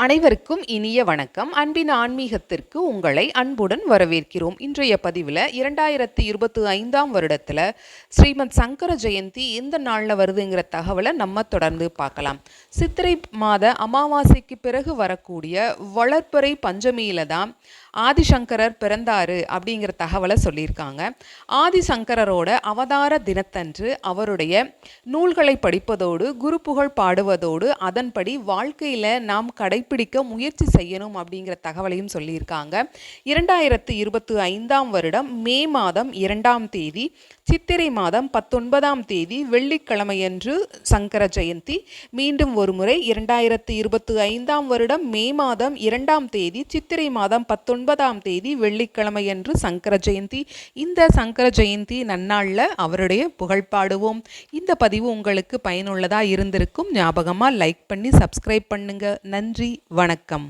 அனைவருக்கும் இனிய வணக்கம். அன்பின் ஆன்மீகத்திற்கு உங்களை அன்புடன் வரவேற்கிறோம். இன்றைய பதிவில் 2025ஆம் வருடத்தில் ஸ்ரீமத் சங்கர ஜெயந்தி எந்த நாளில் வருதுங்கிற தகவலை நம்ம தொடர்ந்து பார்க்கலாம். சித்திரை மாத அமாவாசைக்கு பிறகு வரக்கூடிய வளர்ப்பறை பஞ்சமியில தான் ஆதிசங்கரர் பிறந்தாரு அப்படிங்கிற தகவலை சொல்லியிருக்காங்க. ஆதிசங்கரரோட அவதார தினத்தன்று அவருடைய நூல்களை படிப்பதோடு குரு புகழ் பாடுவதோடு அதன்படி வாழ்க்கையில் நாம் கடைப்பிடிக்க முயற்சி செய்யணும் அப்படிங்கிற தகவலையும் சொல்லியிருக்காங்க. 2025ஆம் வருடம் மே மாதம் 2ஆம் தேதி சித்திரை மாதம் 19ஆம் தேதி வெள்ளிக்கிழமையன்று சங்கர ஜெயந்தி. மீண்டும் ஒருமுறை 2025ஆம் வருடம் மே மாதம் 2ஆம் தேதி சித்திரை மாதம் 19ஆம் தேதி வெள்ளிக்கிழமையன்று சங்கர ஜெயந்தி. இந்த சங்கர ஜெயந்தி நன்னாளில் அவருடைய புகழ் பாடுவோம். இந்த பதிவு உங்களுக்கு பயனுள்ளதாக இருந்திருக்கும். ஞாபகமாக லைக் பண்ணி சப்ஸ்கிரைப் பண்ணுங்க. நன்றி, வணக்கம்.